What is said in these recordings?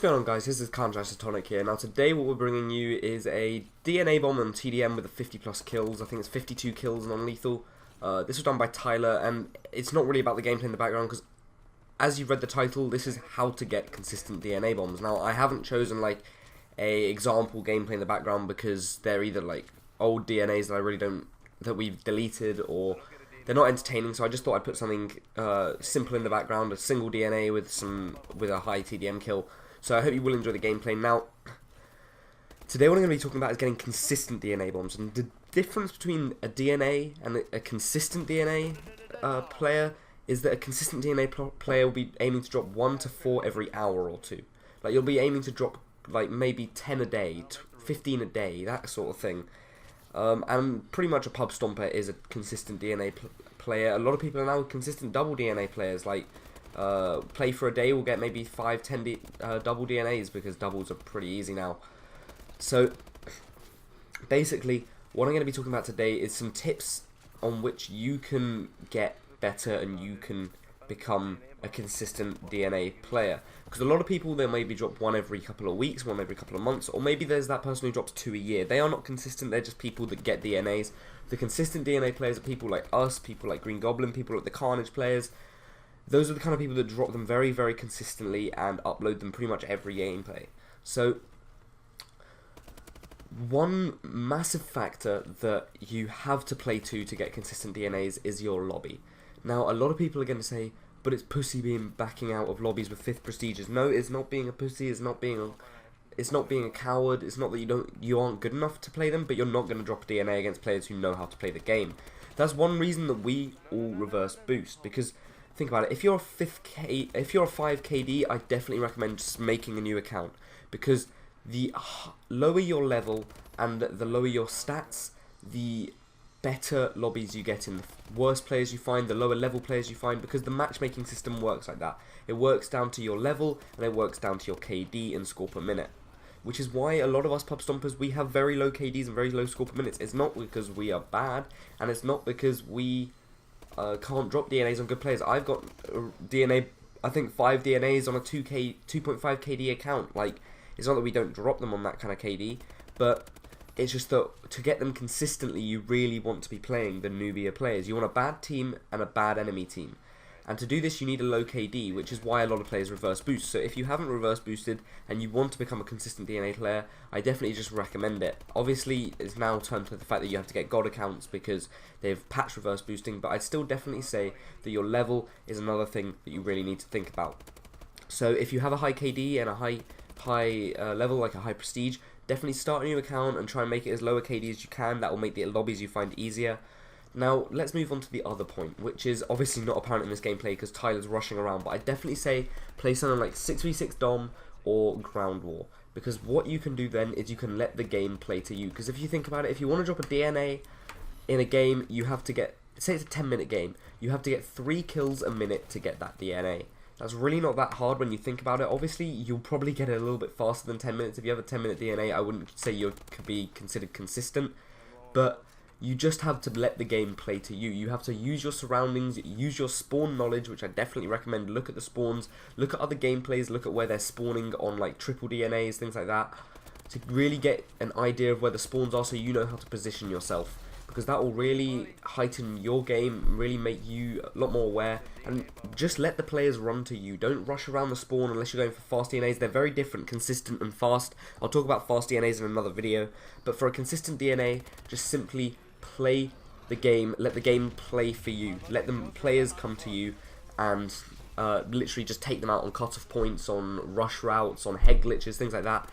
going on, guys? This is Isotonic here. Now today what we're bringing you is a DNA bomb on TDM with a 50 plus kills. I think it's 52 kills non-lethal. This was done by Tyler, and it's not really about the gameplay in the background because as you've read the title, this is how to get consistent DNA bombs. Now I haven't chosen like a example gameplay in the background because they're either like old DNAs that I really don't, that we've deleted, or they're not entertaining, so I just thought I'd put something simple in the background, a single DNA with a high TDM kill. So I hope you will enjoy the gameplay. Now, today what I'm going to be talking about is getting consistent DNA bombs, and the difference between a DNA and a consistent DNA player is that a consistent DNA player will be aiming to drop 1 to 4 every hour or two. Like, you'll be aiming to drop like maybe 10 a day, 15 a day, that sort of thing. And pretty much a pub stomper is a consistent DNA player. A lot of people are now consistent double DNA players. Like, play for a day will get maybe 5, 10 double DNAs because doubles are pretty easy now. So, basically, what I'm going to be talking about today is some tips on which you can get better and you can become a consistent DNA player. Because a lot of people, they maybe drop 1 every couple of weeks, 1 every couple of months, or maybe there's that person who drops 2 a year. They are not consistent, they're just people that get DNAs. The consistent DNA players are people like us, people like Green Goblin, people like the Carnage players. Those are the kind of people that drop them very, very consistently and upload them pretty much every gameplay. So, one massive factor that you have to play to get consistent DNAs is your lobby. Now, a lot of people are going to say, but it's pussy being backing out of lobbies with 5th prestiges. No, it's not being a pussy. It's not being a coward. It's not that you aren't good enough to play them, but you're not going to drop DNA against players who know how to play the game. That's one reason that we all reverse boost. Because think about it. If you're a 5 KD, I definitely recommend just making a new account, because the lower your level and the lower your stats, the better lobbies you get in. The worse players you find, the lower level players you find, because the matchmaking system works like that. It works down to your level, and it works down to your KD and score per minute. Which is why a lot of us pub stompers, we have very low KDs and very low score per minutes. It's not because we are bad, and it's not because we can't drop DNAs on good players. I've got DNA, I think 5 DNAs on a 2.5 KD account. Like, it's not that we don't drop them on that kind of KD, but it's just that to get them consistently, you really want to be playing the newbie players. You want a bad team and a bad enemy team. And to do this, you need a low KD, which is why a lot of players reverse boost. So if you haven't reverse boosted and you want to become a consistent DNA player, I definitely just recommend it. Obviously, it's now turned to the fact that you have to get God accounts because they've patched reverse boosting, but I'd still definitely say that your level is another thing that you really need to think about. So if you have a high KD and a high level, like a high prestige, definitely start a new account and try and make it as low a KD as you can. That will make the lobbies you find easier. Now, let's move on to the other point, which is obviously not apparent in this gameplay because Tyler's rushing around, but I definitely say play something like 6v6 Dom or Ground War, because what you can do then is you can let the game play to you. Because if you think about it, if you want to drop a DNA in a game, you have to get, say it's a 10-minute game, you have to get 3 kills a minute to get that DNA. That's really not that hard when you think about it. Obviously, you'll probably get it a little bit faster than 10 minutes. If you have a 10-minute DNA, I wouldn't say you could be considered consistent, but you just have to let the game play to you. You have to use your surroundings, use your spawn knowledge, which I definitely recommend. Look at the spawns, look at other gameplays, look at where they're spawning on like triple DNAs, things like that, to really get an idea of where the spawns are so you know how to position yourself. Because that will really heighten your game, really make you a lot more aware, and just let the players run to you. Don't rush around the spawn unless you're going for fast DNAs. They're very different, consistent and fast. I'll talk about fast DNAs in another video, but for a consistent DNA, just simply play the game, let the game play for you. Let the players come to you and literally just take them out on cut-off points, on rush routes, on head glitches, things like that.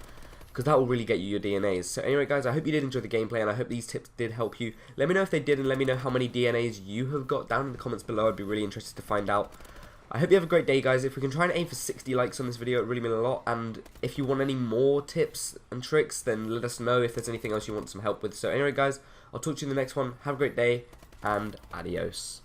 Because that will really get you your DNAs. So anyway, guys, I hope you did enjoy the gameplay, and I hope these tips did help you. Let me know if they did, and let me know how many DNAs you have got down in the comments below. I'd be really interested to find out. I hope you have a great day, guys. If we can try and aim for 60 likes on this video, it really means a lot. And if you want any more tips and tricks, then let us know if there's anything else you want some help with. So anyway, guys, I'll talk to you in the next one. Have a great day, and adios.